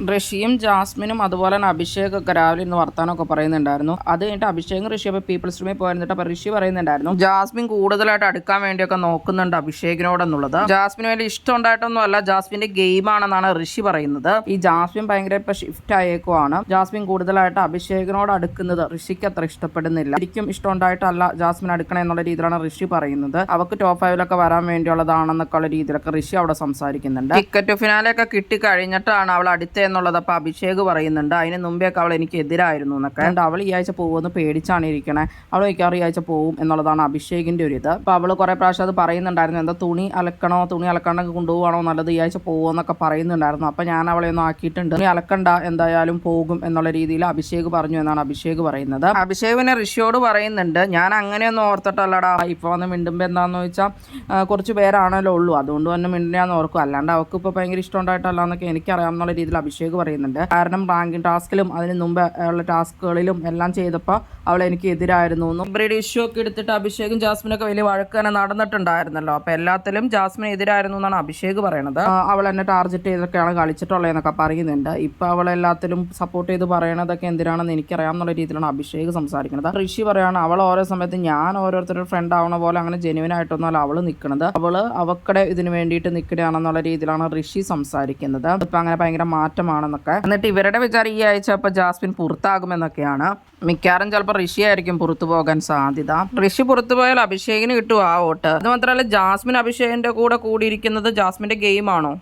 ഋഷിയും ജാസ്മിനും അതുപോലെ തന്നെ അഭിഷേകൊക്കെ രാവിലെ ഇന്ന് വർത്താനമൊക്കെ പറയുന്നുണ്ടായിരുന്നു. അത് കഴിഞ്ഞിട്ട് അഭിഷേകും ഋഷി അപ്പോൾ പീപ്പിൾസ് റൂമിൽ പോയിരുന്നിട്ട് അപ്പോൾ ഋഷി പറയുന്നുണ്ടായിരുന്നു ജാസ്മിൻ കൂടുതലായിട്ട് അടുക്കാൻ വേണ്ടിയൊക്കെ നോക്കുന്നുണ്ട് അഭിഷേകിനോടെന്നുള്ളത്. ജാസ്മിന് വലിയ ഇഷ്ടം ഉണ്ടായിട്ടൊന്നും അല്ല, ജാസ്മിന്റെ ഗെയിമാണെന്നാണ് ഋഷി പറയുന്നത്. ഈ ജാസ്മിൻ ഭയങ്കര ഇപ്പൊ ഷിഫ്റ്റ് ആയേക്കുവാണ്. ജാസ്മിൻ കൂടുതലായിട്ട് അഭിഷേകിനോട് അടുക്കുന്നത് ഋഷിക്ക് അത്ര ഇഷ്ടപ്പെടുന്നില്ല. ശരിക്കും ഇഷ്ടം ഉണ്ടായിട്ടല്ല ജാസ്മിൻ അടുക്കണം എന്നുള്ള രീതിയിലാണ് ഋഷി പറയുന്നത്. അവർക്ക് ടോപ്പ് 5 വരാൻ വേണ്ടിയുള്ളതാണെന്നൊക്കെ ഉള്ള രീതിയിലൊക്കെ ഋഷി അവിടെ സംസാരിക്കുന്നുണ്ട്. ടിക്കറ്റ് ഫിനാലൊക്കെ കിട്ടി കഴിഞ്ഞിട്ടാണ് അവൾ അടുത്ത എന്നുള്ളത് അപ്പോൾ അഭിഷേക് പറയുന്നുണ്ട്. അതിന് മുമ്പേയൊക്കെ അവൾ എനിക്ക് എതിരായിരുന്നു എന്നൊക്കെ. അവൾ ഈ ആഴ്ച പോകുമെന്ന് പേടിച്ചാണ് ഇരിക്കണേ, അവൾ മിക്കവാറും ഈ ആഴ്ച പോകും എന്നുള്ളതാണ് അഭിഷേകിന്റെ ഒരു ഇത്. അപ്പോൾ അവൾ കുറേ പ്രാവശ്യം അത് പറയുന്നുണ്ടായിരുന്നു, എന്താ തുണി അലക്കണോ, തുണി അലക്കാണ്ടൊക്കെ കൊണ്ടുപോകണോ നല്ലത്, ഈ ആഴ്ച പോകുമെന്നൊക്കെ പറയുന്നുണ്ടായിരുന്നു. അപ്പോൾ ഞാൻ അവളെ ഒന്ന് ആക്കിയിട്ടുണ്ട്, തുണി അലക്കണ്ട എന്തായാലും പോകും എന്നുള്ള രീതിയിൽ അഭിഷേക് പറഞ്ഞു എന്നാണ് അഭിഷേക് പറയുന്നത്. അഭിഷേക് പിന്നെ ഋഷിയോട് പറയുന്നുണ്ട്, ഞാൻ അങ്ങനെയൊന്നും ഓർത്തിട്ടല്ലടാ, ഇപ്പോൾ വന്ന് മിണ്ടുമ്പോൾ എന്താണെന്ന് വെച്ചാൽ കുറച്ച് പേരാണല്ലോ ഉള്ളൂ, അതുകൊണ്ട് തന്നെ മിണ്ടിയാന്ന് ഓർക്കും, അല്ലാണ്ട് അവൾക്ക് ഇപ്പോൾ ഭയങ്കര ഇഷ്ടം ഉണ്ടായിട്ടല്ല എന്നൊക്കെ എനിക്കറിയാം എന്നുള്ള രീതിയിൽ അഭിഷേക് പറയുന്നുണ്ട്. കാരണം റാങ്കിങ് ടാസ്കിലും അതിന് മുമ്പ് ഉള്ള ടാസ്കുകളിലും എല്ലാം ചെയ്തപ്പോൾ അവൾ എനിക്ക് എതിരായിരുന്നു എന്നും ബ്രീഡ് ഇഷ്യൂ ഒക്കെ എടുത്തിട്ട് അഭിഷേകും ജാസ്മിനൊക്കെ വലിയ വഴക്ക് തന്നെ നടന്നിട്ടുണ്ടായിരുന്നല്ലോ. അപ്പോൾ എല്ലാത്തിലും ജാസ്മിൻ എതിരായിരുന്നു എന്നാണ് അഭിഷേക് പറയണത്. അവൾ എന്നെ ടാർഗറ്റ് ചെയ്തൊക്കെയാണ് കളിച്ചിട്ടുള്ളതെന്നൊക്കെ പറയുന്നുണ്ട്. ഇപ്പം അവൾ എല്ലാത്തിലും സപ്പോർട്ട് ചെയ്ത് പറയണതൊക്കെ എന്തിനാണെന്ന് എനിക്കറിയാം എന്നുള്ള രീതിയിലാണ് അഭിഷേക് സംസാരിക്കുന്നത്. ഋഷി പറയാണ് അവൾ ഓരോ സമയത്ത് ഞാൻ ഓരോരുത്തരുടെ ഫ്രണ്ട് ആവണ പോലെ അങ്ങനെ ജെന്യുവൻ ആയിട്ടൊന്നുമല്ല അവൾ നിൽക്കുന്നത്, അവള് അവക്കടെ ഇതിന് വേണ്ടിയിട്ട് നിൽക്കുകയാണെന്നുള്ള രീതിയിലാണ് ഋഷി സംസാരിക്കുന്നത്. ഇപ്പം അങ്ങനെ ഭയങ്കര മാറ്റമാണെന്നൊക്കെ. എന്നിട്ട് ഇവരുടെ വിചാരം ഈ ആഴ്ച ഇപ്പോൾ ജാസ്മിൻ പുറത്താകുമെന്നൊക്കെയാണ്. മിക്കവാറും ചിലപ്പോൾ ഋഷി ആയിരിക്കും പുറത്തു പോകാൻ സാധ്യത. ഋഷി പുറത്തു പോയാൽ അഭിഷേകിന് കിട്ടും ആ വോട്ട്. അത് മാത്രമല്ല ജാസ്മിൻ അഭിഷേകിന്റെ കൂടെ കൂടിയിരിക്കുന്നത് ജാസ്മിന്റെ ഗെയിമാണോ?